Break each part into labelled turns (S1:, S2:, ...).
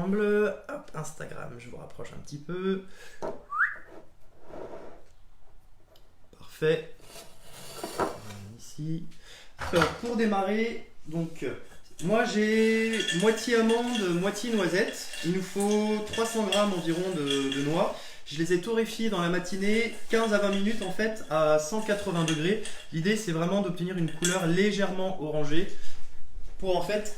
S1: ensemble. Hop, Instagram, je vous rapproche un petit peu. Parfait. Ici. Alors, pour démarrer, donc moi j'ai moitié amande, moitié noisette. Il nous faut 300 g environ de noix. Je les ai torréfiés dans la matinée, 15 à 20 minutes en fait, à 180 degrés. L'idée c'est vraiment d'obtenir une couleur légèrement orangée pour en fait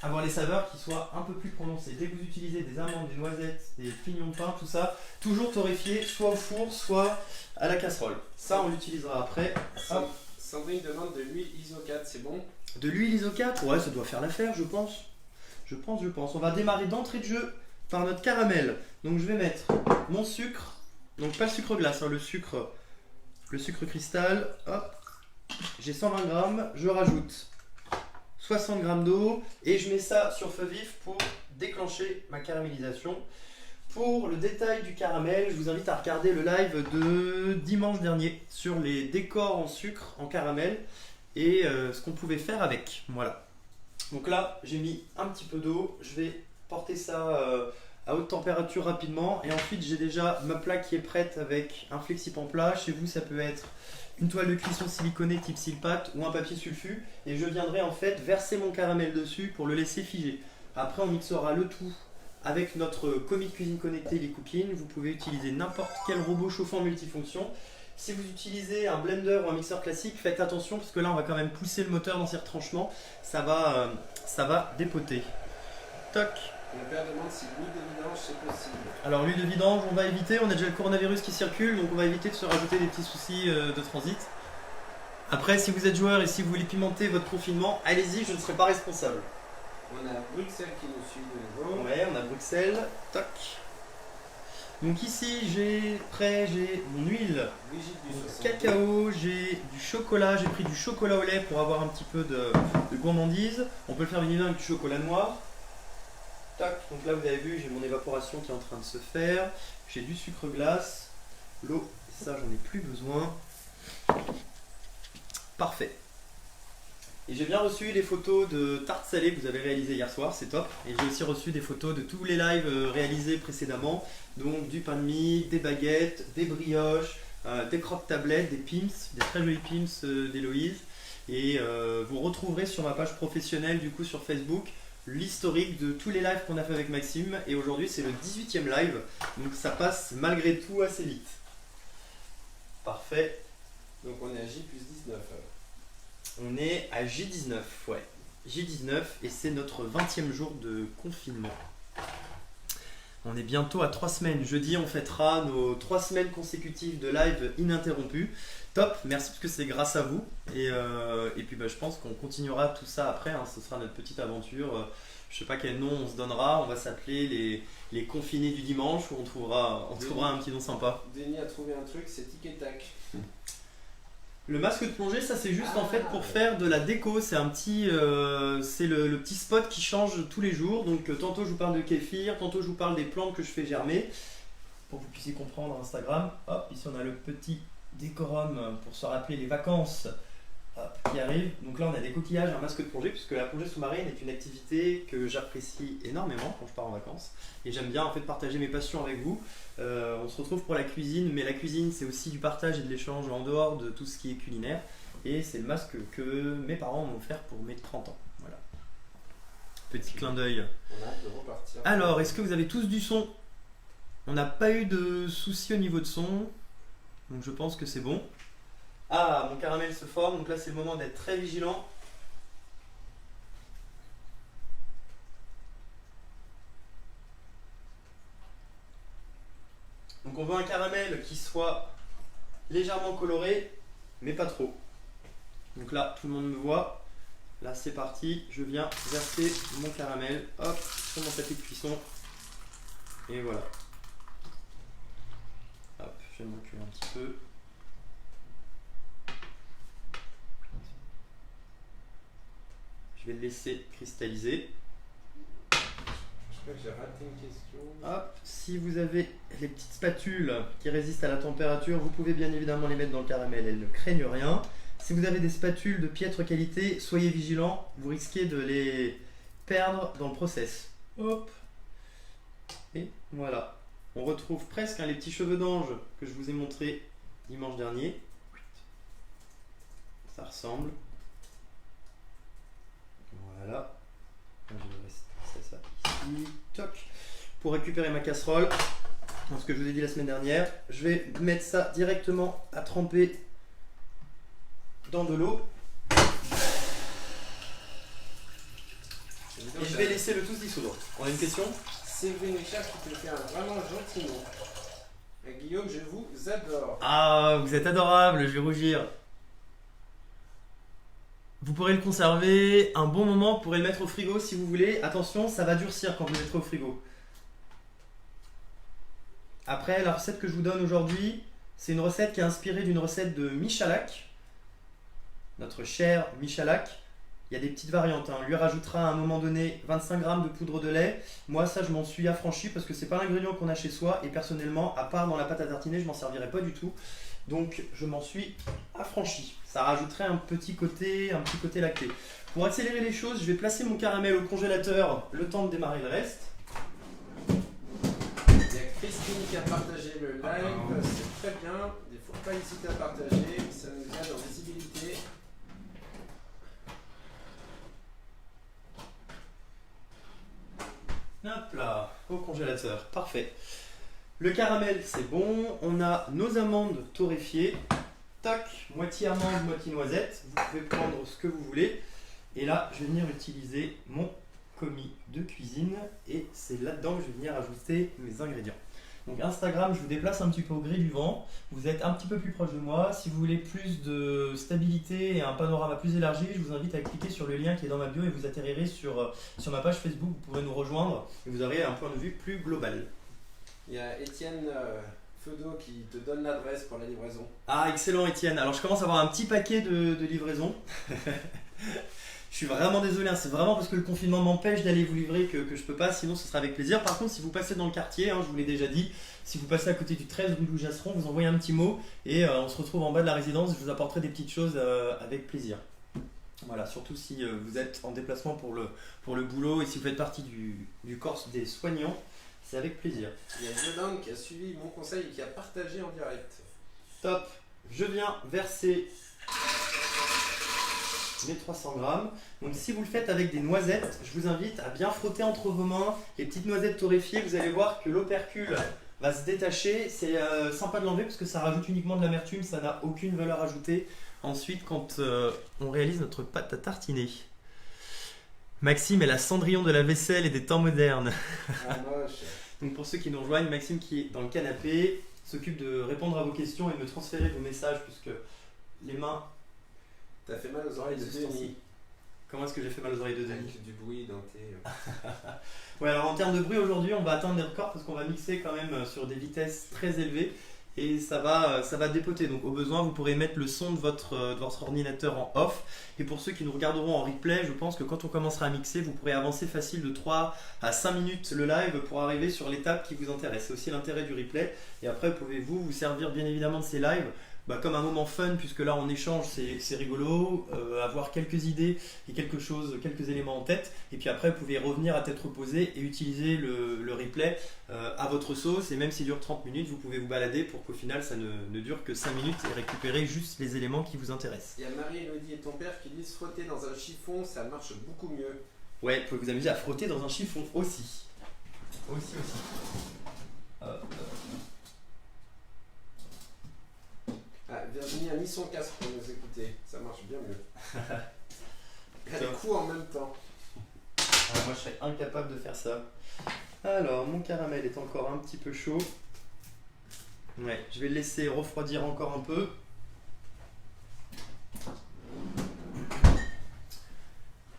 S1: avoir les saveurs qui soient un peu plus prononcées. Dès que vous utilisez des amandes, des noisettes, des pignons de pain, tout ça, toujours torréfié, soit au four, soit à la casserole. Ça on l'utilisera après. Hop.
S2: Sandrine demande de l'huile ISO 4, c'est bon?
S1: De l'huile ISO 4, ouais, ça doit faire l'affaire, je pense. Je pense. On va démarrer d'entrée de jeu par notre caramel. Donc je vais mettre mon sucre, donc pas le sucre glace, hein, le sucre cristal. Hop, j'ai 120 g, je rajoute 60 g d'eau et je mets ça sur feu vif pour déclencher ma caramélisation. Pour le détail du caramel, je vous invite à regarder le live de dimanche dernier sur les décors en sucre, en caramel et ce qu'on pouvait faire avec. Voilà. Donc là, j'ai mis un petit peu d'eau, je vais porter ça à haute température rapidement et ensuite j'ai déjà ma plaque qui est prête avec un flexi-pan plat. Chez vous, ça peut être une toile de cuisson siliconnée type Silpat ou un papier sulfu et je viendrai en fait verser mon caramel dessus pour le laisser figer. Après, on mixera le tout avec notre commis de cuisine connecté LeCookIn. Vous pouvez utiliser n'importe quel robot chauffant multifonction. Si vous utilisez un blender ou un mixeur classique, faites attention parce que là on va quand même pousser le moteur dans ses retranchements. Ça va dépoter. Toc.
S2: Mon père demande si l'huile de vidange c'est possible.
S1: Alors l'huile de vidange on va éviter, on a déjà le coronavirus qui circule, donc on va éviter de se rajouter des petits soucis de transit. Après, si vous êtes joueur et si vous voulez pimenter votre confinement, allez-y, je ne serai pas responsable.
S2: On a Bruxelles qui nous suit de nouveau.
S1: Ouais, on a Bruxelles. Toc. Donc ici, j'ai mon huile,
S2: du
S1: cacao, j'ai du chocolat, j'ai pris du chocolat au lait pour avoir un petit peu de gourmandise. On peut le faire venir avec du chocolat noir. Tac, donc là vous avez vu, j'ai mon évaporation qui est en train de se faire. J'ai du sucre glace, l'eau, ça j'en ai plus besoin. Parfait. Et j'ai bien reçu les photos de tartes salées que vous avez réalisées hier soir, c'est top. Et j'ai aussi reçu des photos de tous les lives réalisés précédemment. Donc du pain de mie, des baguettes, des brioches, des croque-tablettes, des pims, des très jolis pims d'Héloïse. Et vous retrouverez sur ma page professionnelle du coup sur Facebook l'historique de tous les lives qu'on a fait avec Maxime. Et aujourd'hui c'est le 18e live, donc ça passe malgré tout assez vite. Parfait.
S2: Donc on est à J plus 19.
S1: On est à J19, ouais. J19 et c'est notre 20e jour de confinement. On est bientôt à 3 semaines. Jeudi, on fêtera nos 3 semaines consécutives de live ininterrompues. Top, merci parce que c'est grâce à vous. Et puis je pense qu'on continuera tout ça après. Hein. Ce sera notre petite aventure. Je sais pas quel nom on se donnera. On va s'appeler les confinés du dimanche où on trouvera un petit nom sympa.
S2: Denis a trouvé un truc, c'est tic et tac.
S1: Le masque de plongée, ça c'est juste en fait pour faire de la déco. C'est un petit, c'est le petit spot qui change tous les jours. Donc tantôt je vous parle de kéfir, tantôt je vous parle des plantes que je fais germer. Pour que vous puissiez comprendre Instagram. Hop, ici on a le petit décorum pour se rappeler les vacances qui arrivent. Donc là on a des coquillages, un masque de plongée, puisque la plongée sous-marine est une activité que j'apprécie énormément quand je pars en vacances. Et j'aime bien en fait partager mes passions avec vous. On se retrouve pour la cuisine, mais la cuisine c'est aussi du partage et de l'échange en dehors de tout ce qui est culinaire. Et c'est le masque que mes parents m'ont offert pour mes 30 ans. Voilà. Petit clin d'œil.
S2: On a hâte de repartir.
S1: Alors, est-ce que vous avez tous du son? On n'a pas eu de soucis au niveau de son, donc je pense que c'est bon. Ah, mon caramel se forme, donc là c'est le moment d'être très vigilant. Donc on veut un caramel qui soit légèrement coloré, mais pas trop. Donc là, tout le monde me voit. Là c'est parti, je viens verser mon caramel, hop, sur mon tapis de cuisson. Et voilà. Hop, je vais me reculer un petit peu. Je vais le laisser cristalliser.
S2: Je crois que j'ai raté une question.
S1: Hop, si vous avez les petites spatules qui résistent à la température, vous pouvez bien évidemment les mettre dans le caramel, elles ne craignent rien. Si vous avez des spatules de piètre qualité, soyez vigilants, vous risquez de les perdre dans le process. Hop. Et voilà. On retrouve presque les petits cheveux d'ange que je vous ai montré dimanche dernier. Ça ressemble. Voilà. Je vais rester ça ici. Toc. Pour récupérer ma casserole, ce que je vous ai dit la semaine dernière, je vais mettre ça directement à tremper dans de l'eau. Et je vais laisser le tout se dissoudre. On a une question?
S2: Séverine Richard qui te fait un vraiment gentil nom. Et Guillaume, je vous adore.
S1: Ah, vous êtes adorable, je vais rougir. Vous pourrez le conserver un bon moment, vous pourrez le mettre au frigo si vous voulez. Attention, ça va durcir quand vous le mettrez au frigo. Après, la recette que je vous donne aujourd'hui, c'est une recette qui est inspirée d'une recette de Michalak. Notre cher Michalak. Il y a des petites variantes. On lui rajoutera à un moment donné 25 g de poudre de lait. Moi, ça, je m'en suis affranchi parce que c'est pas l'ingrédient qu'on a chez soi. Et personnellement, à part dans la pâte à tartiner, je m'en servirais pas du tout. Donc, je m'en suis affranchi. Ça rajouterait un petit côté lacté. Pour accélérer les choses, je vais placer mon caramel au congélateur le temps de démarrer le reste.
S2: Il y a Christine qui a partagé le live. C'est très bien. Il ne faut pas hésiter à partager. Ça nous aide en visibilité.
S1: Hop là, au congélateur, parfait. Le caramel, c'est bon. On a nos amandes torréfiées. Tac, moitié amande, moitié noisette. Vous pouvez prendre ce que vous voulez. Et là, je vais venir utiliser mon commis de cuisine. Et c'est là-dedans que je vais venir ajouter mes ingrédients. Donc Instagram, je vous déplace un petit peu au gré du vent. Vous êtes un petit peu plus proche de moi. Si vous voulez plus de stabilité et un panorama plus élargi, je vous invite à cliquer sur le lien qui est dans ma bio et vous atterrirez sur ma page Facebook. Vous pourrez nous rejoindre et vous aurez un point de vue plus global.
S2: Il y a Étienne Feudo qui te donne l'adresse pour la livraison.
S1: Ah, excellent Étienne. Alors je commence à avoir un petit paquet de livraison. Je suis vraiment désolé, hein. C'est vraiment parce que le confinement m'empêche d'aller vous livrer que je peux pas, sinon ce sera avec plaisir. Par contre, si vous passez dans le quartier, hein, je vous l'ai déjà dit, si vous passez à côté du 13 rue Louis Jasseron, vous envoyez un petit mot et on se retrouve en bas de la résidence, je vous apporterai des petites choses avec plaisir. Voilà, surtout si vous êtes en déplacement pour le boulot et si vous faites partie du corps des soignants, c'est avec plaisir.
S2: Il y a Jordan qui a suivi mon conseil et qui a partagé en direct.
S1: Top, je viens verser mes 300 grammes. Donc si vous le faites avec des noisettes, je vous invite à bien frotter entre vos mains les petites noisettes torréfiées. Vous allez voir que l'opercule va se détacher. C'est sympa de l'enlever parce que ça rajoute uniquement de l'amertume, ça n'a aucune valeur ajoutée. Ensuite, quand on réalise notre pâte à tartiner. Maxime est la Cendrillon de la vaisselle et des temps modernes.
S2: Ah, moche.
S1: Donc pour ceux qui nous rejoignent, Maxime qui est dans le canapé s'occupe de répondre à vos questions et de me transférer vos messages puisque les mains...
S2: T'as fait mal aux oreilles de Denis.
S1: Comment est-ce que j'ai fait mal aux oreilles de Denis?
S2: Avec du bruit dans tes...
S1: Ouais, alors en termes de bruit aujourd'hui, on va atteindre des records parce qu'on va mixer quand même sur des vitesses très élevées et ça va dépoter. Donc au besoin, vous pourrez mettre le son de votre ordinateur en off. Et pour ceux qui nous regarderont en replay, je pense que quand on commencera à mixer, vous pourrez avancer facile de 3 à 5 minutes le live pour arriver sur l'étape qui vous intéresse. C'est aussi l'intérêt du replay. Et après, pouvez-vous vous servir bien évidemment de ces lives comme un moment fun, puisque là on échange, c'est rigolo, avoir quelques idées et quelques éléments en tête, et puis après vous pouvez revenir à tête reposée et utiliser le replay à votre sauce, et même s'il dure 30 minutes, vous pouvez vous balader pour qu'au final ça ne dure que 5 minutes et récupérer juste les éléments qui vous intéressent.
S2: Il y a Marie-Elodie et ton père qui disent frotter dans un chiffon, ça marche beaucoup mieux.
S1: Ouais, vous pouvez vous amuser à frotter dans un chiffon aussi. Aussi.
S2: Ah, Virginie a mis son casque pour nous écouter, ça marche bien mieux. Elle est court en même temps.
S1: Ah, moi je serais incapable de faire ça. Alors, mon caramel est encore un petit peu chaud. Ouais, je vais le laisser refroidir encore un peu.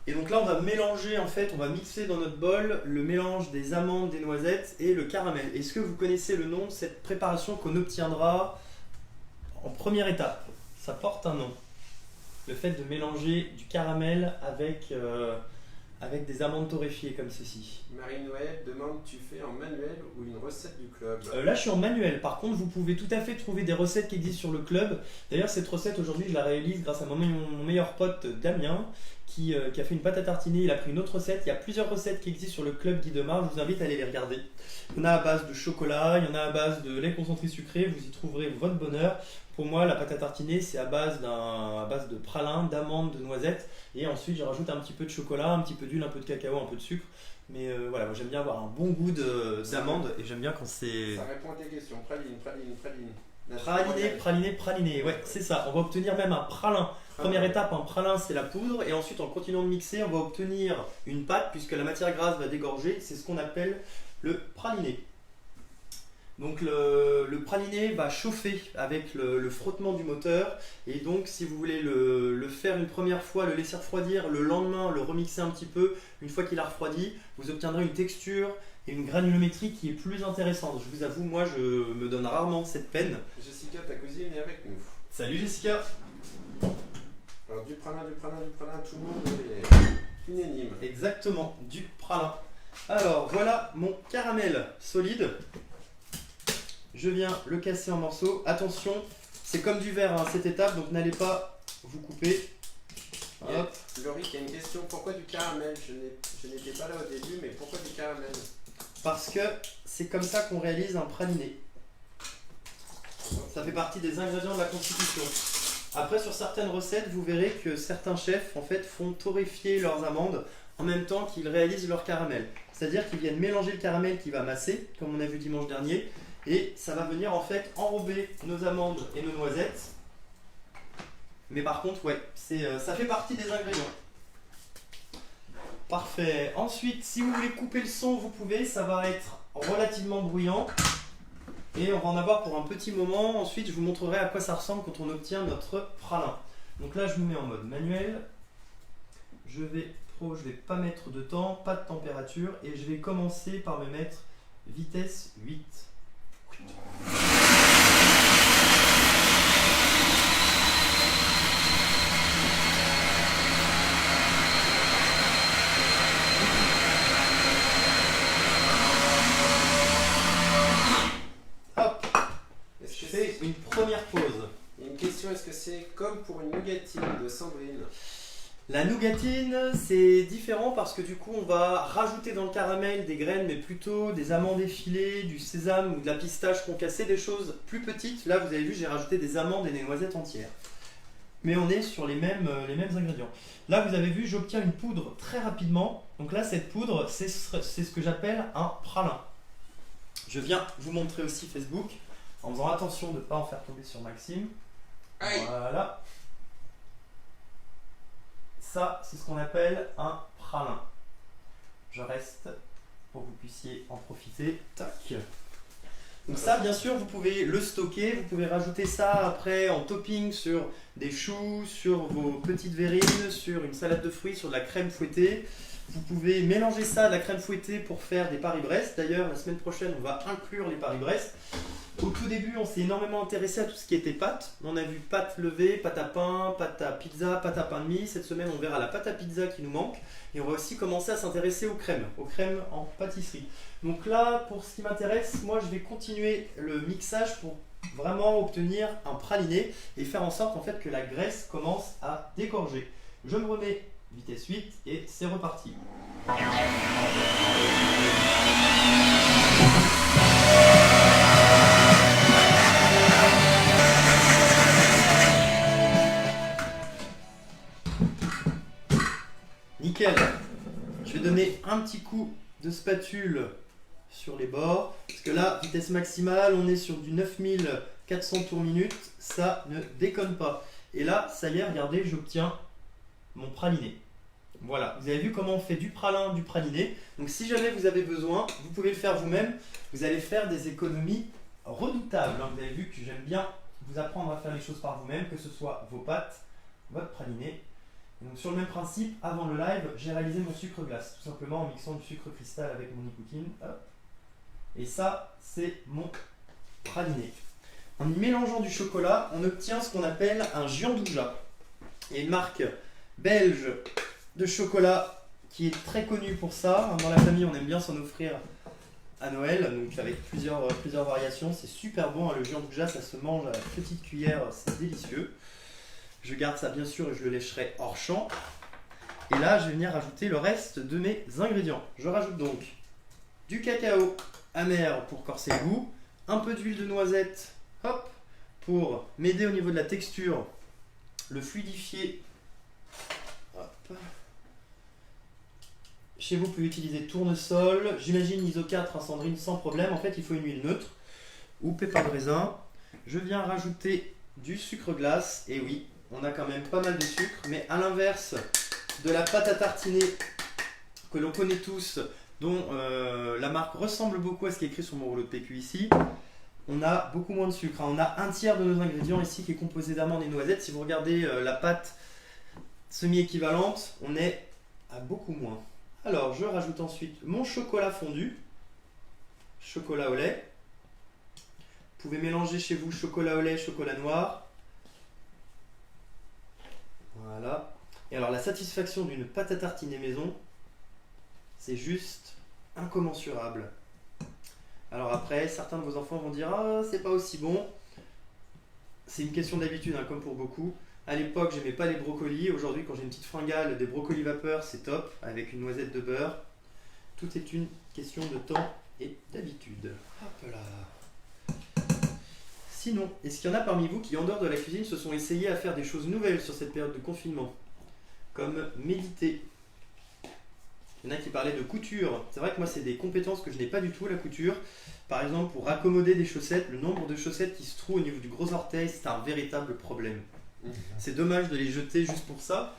S1: Et donc là on va mélanger, en fait, on va mixer dans notre bol le mélange des amandes, des noisettes et le caramel. Est-ce que vous connaissez le nom de cette préparation qu'on obtiendra en première étape? Ça porte un nom. Le fait de mélanger du caramel avec des amandes torréfiées comme ceci.
S2: Marie-Noël demande, tu fais en manuel ou une recette du club?
S1: Là je suis en manuel, par contre vous pouvez tout à fait trouver des recettes qui existent sur le club. D'ailleurs cette recette aujourd'hui je la réalise grâce à mon meilleur pote Damien qui a fait une pâte à tartiner. Il a pris une autre recette. Il y a plusieurs recettes qui existent sur le club Guy Demar. Je vous invite à aller les regarder. Il y en a à base de chocolat, il y en a à base de lait concentré sucré. Vous y trouverez votre bonheur. Pour moi, la pâte à tartiner, c'est à base de pralin, d'amandes, de noisettes. Et ensuite, je rajoute un petit peu de chocolat, un petit peu d'huile, un peu de cacao, un peu de sucre. Mais voilà, moi j'aime bien avoir un bon goût d'amande et j'aime bien quand c'est...
S2: Ça répond à tes questions. Praline.
S1: Praliné, ouais, c'est ça. On va obtenir même un pralin. Première étape, un pralin, c'est la poudre. Et ensuite, en continuant de mixer, on va obtenir une pâte puisque la matière grasse va dégorger. C'est ce qu'on appelle le praliné. Donc le praliné va chauffer avec le frottement du moteur. Et donc, si vous voulez le faire une première fois, le laisser refroidir, le lendemain, le remixer un petit peu, une fois qu'il a refroidi, vous obtiendrez une texture et une granulométrie qui est plus intéressante. Je vous avoue, moi, je me donne rarement cette peine.
S2: Jessica, ta cousine est avec nous.
S1: Salut Jessica.
S2: Alors du pralin, tout le monde est unanime.
S1: Exactement, du pralin. Alors voilà mon caramel solide. Je viens le casser en morceaux. Attention, c'est comme du verre cette étape, donc n'allez pas vous couper. Hop.
S2: Laurie, il y a une question. Pourquoi du caramel? Je n'étais pas là au début, mais pourquoi du caramel?
S1: Parce que c'est comme ça qu'on réalise un praliné. Ça fait partie des ingrédients de la constitution. Après, sur certaines recettes, vous verrez que certains chefs en fait font torréfier leurs amandes en même temps qu'ils réalisent leur caramel. C'est-à-dire qu'ils viennent mélanger le caramel qui va masser, comme on a vu dimanche dernier, et ça va venir en fait enrober nos amandes et nos noisettes. Mais par contre, ouais, ça fait partie des ingrédients. Parfait. Ensuite, si vous voulez couper le son, vous pouvez. Ça va être relativement bruyant. Et on va en avoir pour un petit moment. Ensuite, je vous montrerai à quoi ça ressemble quand on obtient notre pralin. Donc là, je me mets en mode manuel. Je vais pas mettre de temps, pas de température. Et je vais commencer par me mettre vitesse 8. Une première pause.
S2: Il y a une question, est-ce que c'est comme pour une nougatine de Sandrine?
S1: La nougatine, c'est différent parce que du coup, on va rajouter dans le caramel des graines, mais plutôt des amandes effilées, du sésame ou de la pistache concassée, des choses plus petites. Là, vous avez vu, j'ai rajouté des amandes et des noisettes entières. Mais on est sur les mêmes ingrédients. Là, vous avez vu, j'obtiens une poudre très rapidement. Donc là, cette poudre, c'est ce que j'appelle un pralin. Je viens vous montrer aussi Facebook, en faisant attention de ne pas en faire tomber sur Maxime.
S2: Aïe.
S1: Voilà. Ça, c'est ce qu'on appelle un pralin. Je reste pour que vous puissiez en profiter. Tac. Donc ça, bien sûr, vous pouvez le stocker. Vous pouvez rajouter ça après en topping sur des choux, sur vos petites verrines, sur une salade de fruits, sur de la crème fouettée. Vous pouvez mélanger ça à de la crème fouettée pour faire des Paris-Brest. D'ailleurs, la semaine prochaine, on va inclure les Paris-Brest. Au tout début, on s'est énormément intéressé à tout ce qui était pâtes. On a vu pâte levée, pâte à pain, pâte à pizza, pâte à pain de mie. Cette semaine, on verra la pâte à pizza qui nous manque. Et on va aussi commencer à s'intéresser aux crèmes en pâtisserie. Donc là, pour ce qui m'intéresse, moi, je vais continuer le mixage pour vraiment obtenir un praliné et faire en sorte en fait que la graisse commence à dégorger. Je me remets vitesse 8 et c'est reparti. Nickel. Je vais donner un petit coup de spatule sur les bords. Parce que là, vitesse maximale, on est sur du 9400 tours minute. Ça ne déconne pas. Et là, ça y est, regardez, j'obtiens mon praliné. Voilà, vous avez vu comment on fait du pralin, du praliné. Donc si jamais vous avez besoin, vous pouvez le faire vous-même. Vous allez faire des économies redoutables. Vous avez vu que j'aime bien vous apprendre à faire les choses par vous-même, que ce soit vos pâtes, votre praliné. Et donc sur le même principe, avant le live, j'ai réalisé mon sucre glace, tout simplement en mixant du sucre cristal avec mon nicotine. Hop. Et ça, c'est mon praliné. En y mélangeant du chocolat, on obtient ce qu'on appelle un giandouja. Il y a une marque belge de chocolat qui est très connue pour ça. Dans la famille, on aime bien s'en offrir à Noël, donc avec plusieurs variations. C'est super bon, le giandouja, ça se mange à la petite cuillère, c'est délicieux. Je garde ça bien sûr et je le lécherai hors champ. Et là, je vais venir rajouter le reste de mes ingrédients. Je rajoute donc du cacao amer pour corser le goût, un peu d'huile de noisette, hop, pour m'aider au niveau de la texture, le fluidifier. Hop. Chez vous, vous pouvez utiliser tournesol, j'imagine ISO 4, hein, Sandrine, sans problème. En fait, il faut une huile neutre ou pépins de raisin. Je viens rajouter du sucre glace, et oui, on a quand même pas mal de sucre, mais à l'inverse de la pâte à tartiner que l'on connaît tous, dont la marque ressemble beaucoup à ce qui est écrit sur mon rouleau de PQ ici, on a beaucoup moins de sucre. On a un tiers de nos ingrédients ici qui est composé d'amandes et noisettes. Si vous regardez la pâte semi-équivalente, on est à beaucoup moins. Alors, je rajoute ensuite mon chocolat fondu, chocolat au lait. Vous pouvez mélanger chez vous chocolat au lait, chocolat noir. Voilà. Et alors, la satisfaction d'une pâte à tartiner maison, c'est juste incommensurable. Alors après, certains de vos enfants vont dire « Ah, c'est pas aussi bon ». C'est une question d'habitude, hein, comme pour beaucoup. À l'époque, j'aimais pas les brocolis. Aujourd'hui, quand j'ai une petite fringale, des brocolis vapeur, c'est top, avec une noisette de beurre. Tout est une question de temps et d'habitude. Hop là. Sinon, est-ce qu'il y en a parmi vous qui, en dehors de la cuisine, se sont essayés à faire des choses nouvelles sur cette période de confinement? Comme méditer. Il y en a qui parlaient de couture. C'est vrai que moi, c'est des compétences que je n'ai pas du tout, la couture. Par exemple, pour raccommoder des chaussettes, le nombre de chaussettes qui se trouvent au niveau du gros orteil, c'est un véritable problème. C'est dommage de les jeter juste pour ça.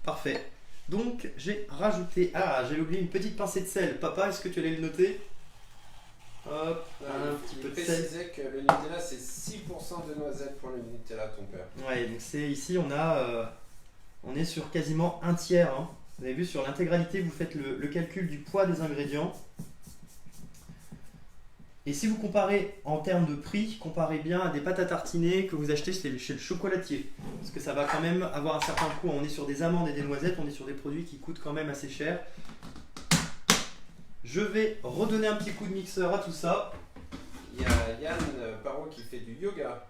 S1: Parfait. Donc, j'ai rajouté... Ah, j'ai oublié une petite pincée de sel. Papa, est-ce que tu allais le noter? Hop, un petit peu de sel.
S2: Précisait que le Nutella, c'est 6% de noisettes pour le Nutella, ton père.
S1: Ouais, donc c'est ici, on est sur quasiment un tiers. Hein. Vous avez vu, sur l'intégralité, vous faites le calcul du poids des ingrédients. Et si vous comparez en termes de prix, comparez bien à des pâtes à tartiner que vous achetez chez le chocolatier. Parce que ça va quand même avoir un certain coût. On est sur des amandes et des noisettes, on est sur des produits qui coûtent quand même assez cher. Je vais redonner un petit coup de mixeur à tout ça.
S2: Il y a Yann Parot qui fait du yoga.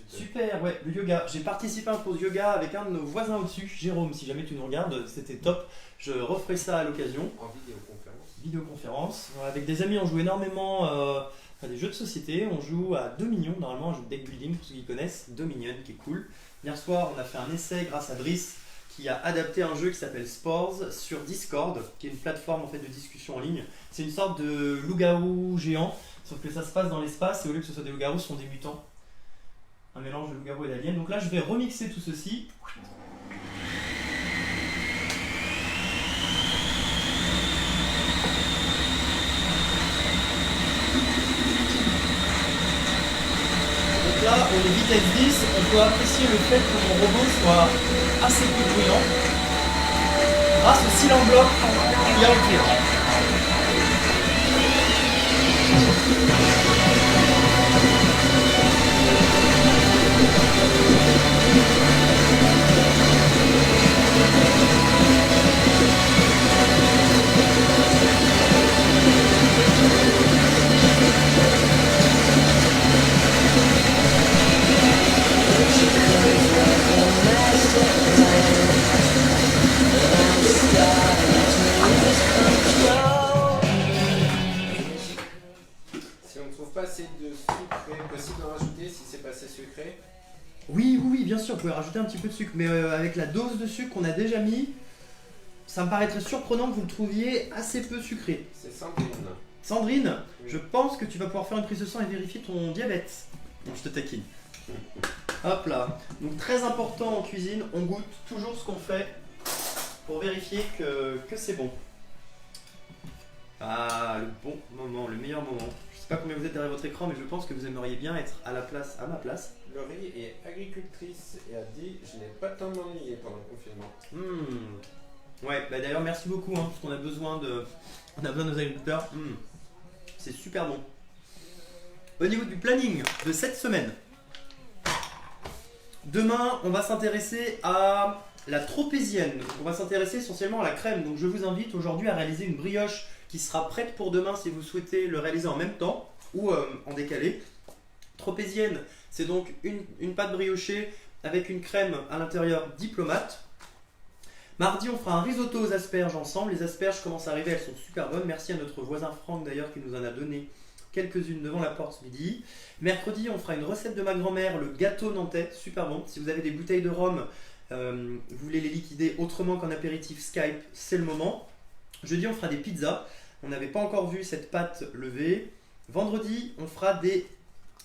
S1: Super, ouais, le yoga. J'ai participé à un cours de yoga avec un de nos voisins au-dessus, Jérôme, si jamais tu nous regardes, c'était top. Je referai ça à l'occasion.
S2: En vidéoconférence.
S1: Vidéoconférence. Avec des amis, on joue énormément à des jeux de société. On joue à Dominion, normalement, on joue deck building pour ceux qui connaissent. Dominion, qui est cool. Hier soir, on a fait un essai grâce à Brice, qui a adapté un jeu qui s'appelle Spores sur Discord, qui est une plateforme en fait de discussion en ligne. C'est une sorte de loup-garou géant, sauf que ça se passe dans l'espace et au lieu que ce soit des loups-garous, ce sont des mutants. Un mélange de loup-garou et d'alien. Donc là, je vais remixer tout ceci. Donc là, on est vitesse 10, on peut apprécier le fait que mon robot soit assez peu bruyant grâce au silent bloc qu'il y a autour.
S2: Si on ne trouve pas assez de sucré, possible d'en rajouter si c'est pas assez sucré?
S1: Oui, bien sûr, vous pouvez rajouter un petit peu de sucre, mais avec la dose de sucre qu'on a déjà mis, ça me paraîtrait surprenant que vous le trouviez assez peu sucré.
S2: C'est Sandrine.
S1: Sandrine,
S2: oui.
S1: Je pense que tu vas pouvoir faire une prise de sang et vérifier ton diabète. Non, je te taquine. Hop là. Donc très important en cuisine, on goûte toujours ce qu'on fait pour vérifier que c'est bon. Ah, le bon moment, le meilleur moment. Je sais pas combien vous êtes derrière votre écran, mais je pense que vous aimeriez bien être à ma place.
S2: Laurie est agricultrice et a dit « Je n'ai pas le temps de m'ennuyer pendant le confinement ».
S1: Ouais, bah d'ailleurs merci beaucoup, hein, parce qu'on a besoin de nos agriculteurs. C'est super bon. Au niveau du planning de cette semaine, demain on va s'intéresser à la tropézienne. On va s'intéresser essentiellement à la crème. Donc je vous invite aujourd'hui à réaliser une brioche qui sera prête pour demain si vous souhaitez le réaliser en même temps ou en décalé. Tropézienne, c'est donc une pâte briochée avec une crème à l'intérieur diplomate. Mardi, on fera un risotto aux asperges ensemble. Les asperges commencent à arriver, elles sont super bonnes. Merci à notre voisin Franck d'ailleurs qui nous en a donné quelques-unes devant la porte ce midi. Mercredi, on fera une recette de ma grand-mère, le gâteau nantais, super bon. Si vous avez des bouteilles de rhum, vous voulez les liquider autrement qu'en apéritif Skype, c'est le moment. Jeudi, on fera des pizzas. On n'avait pas encore vu cette pâte levée. Vendredi, on fera des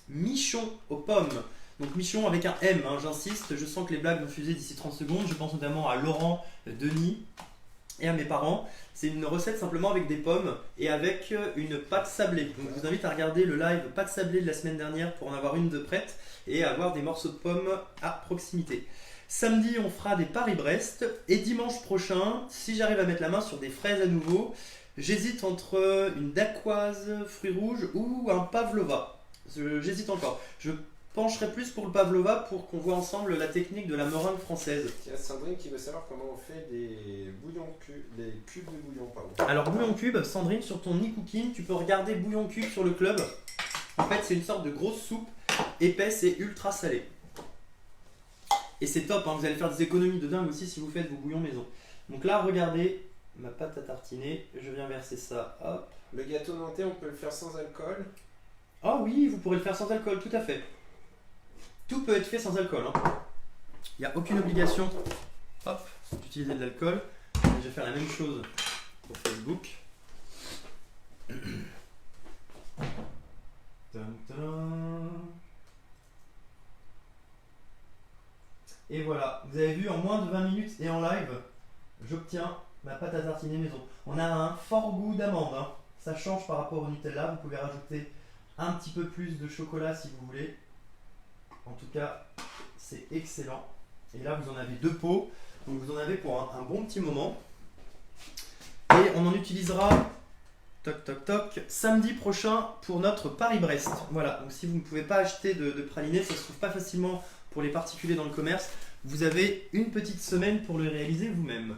S1: michons aux pommes. Donc michons avec un M, hein, j'insiste. Je sens que les blagues vont fuser d'ici 30 secondes. Je pense notamment à Laurent, Denis et à mes parents. C'est une recette simplement avec des pommes et avec une pâte sablée. Donc je vous invite à regarder le live pâte sablée de la semaine dernière pour en avoir une de prête et avoir des morceaux de pommes à proximité. Samedi, on fera des Paris-Brest et dimanche prochain, si j'arrive à mettre la main sur des fraises à nouveau, j'hésite entre une dacquoise fruits rouges ou un pavlova. J'hésite encore. Je pencherai plus pour le pavlova pour qu'on voit ensemble la technique de la meringue française.
S2: Il y a Sandrine qui veut savoir comment on fait des cubes de bouillon. Pardon.
S1: Alors bouillon cube, Sandrine, sur ton e-cooking, tu peux regarder bouillon cube sur le club. En fait, c'est une sorte de grosse soupe épaisse et ultra salée. Et c'est top, hein, vous allez faire des économies de dingue aussi si vous faites vos bouillons maison. Donc là, regardez ma pâte à tartiner. Je viens verser ça. Hop.
S2: Le gâteau nantais, on peut le faire sans alcool.
S1: Ah oui, vous pourrez le faire sans alcool, tout à fait. Tout peut être fait sans alcool. Hein. Il n'y a aucune obligation d'utiliser de l'alcool. Je vais faire la même chose pour Facebook. Et voilà, vous avez vu, en moins de 20 minutes et en live, j'obtiens ma pâte à tartiner maison. On a un fort goût d'amande. Hein. Ça change par rapport au Nutella. Vous pouvez rajouter un petit peu plus de chocolat si vous voulez. En tout cas, c'est excellent. Et là, vous en avez 2 pots. Donc, vous en avez pour un bon petit moment. Et on en utilisera samedi prochain pour notre Paris-Brest. Voilà. Donc, si vous ne pouvez pas acheter de praliné, ça ne se trouve pas facilement pour les particuliers dans le commerce. Vous avez une petite semaine pour le réaliser vous-même.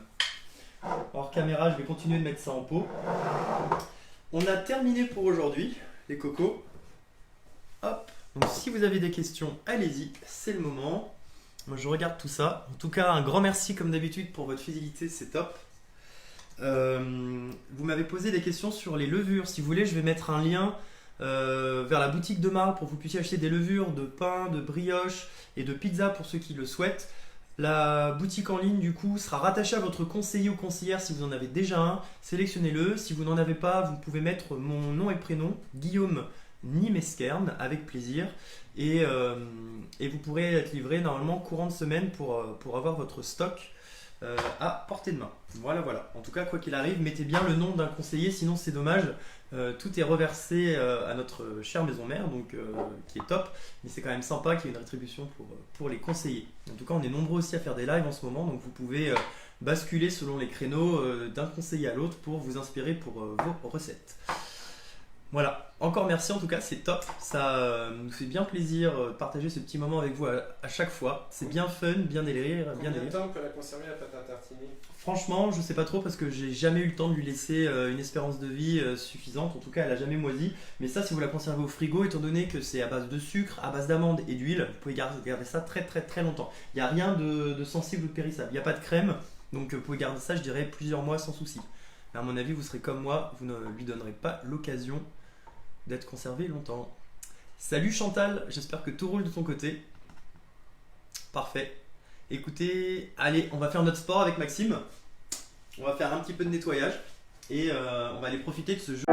S1: Hors caméra, je vais continuer de mettre ça en pot. On a terminé pour aujourd'hui, les cocos. Hop. Donc si vous avez des questions, allez-y, c'est le moment. Moi je regarde tout ça. En tout cas, un grand merci comme d'habitude pour votre fidélité, c'est top. Vous m'avez posé des questions sur les levures. Si vous voulez, je vais mettre un lien vers la boutique de Marle pour que vous puissiez acheter des levures de pain, de brioche et de pizza pour ceux qui le souhaitent. La boutique en ligne du coup sera rattachée à votre conseiller ou conseillère si vous en avez déjà un. Sélectionnez-le. Si vous n'en avez pas, vous pouvez mettre mon nom et prénom, Guillaume Nimeskern, avec plaisir. Et vous pourrez être livré normalement courant de semaine pour avoir votre stock à portée de main. Voilà. En tout cas, quoi qu'il arrive, mettez bien le nom d'un conseiller, sinon c'est dommage. Tout est reversé à notre chère maison mère, donc qui est top. Mais c'est quand même sympa qu'il y ait une rétribution pour les conseillers. En tout cas, on est nombreux aussi à faire des lives en ce moment, donc vous pouvez basculer selon les créneaux d'un conseiller à l'autre pour vous inspirer pour vos recettes. Voilà, encore merci en tout cas, c'est top, ça nous fait bien plaisir de partager ce petit moment avec vous à chaque fois. C'est bien fun, bien délire, bien
S2: Combien de
S1: délire.
S2: temps on peut la conserver la pâte à tartiner?
S1: Franchement, je sais pas trop parce que j'ai jamais eu le temps de lui laisser une espérance de vie suffisante. En tout cas, elle a jamais moisi. Mais ça, si vous la conservez au frigo, étant donné que c'est à base de sucre, à base d'amande et d'huile, vous pouvez garder ça très très très longtemps. Il n'y a rien de sensible ou de périssable. Il n'y a pas de crème, donc vous pouvez garder ça, je dirais, plusieurs mois sans souci. Mais à mon avis, vous serez comme moi, vous ne lui donnerez pas l'occasion d'être conservé longtemps. Salut Chantal, j'espère que tout roule de ton côté. Parfait. Écoutez, allez, on va faire notre sport avec Maxime. On va faire un petit peu de nettoyage et on va aller profiter de ce jeu.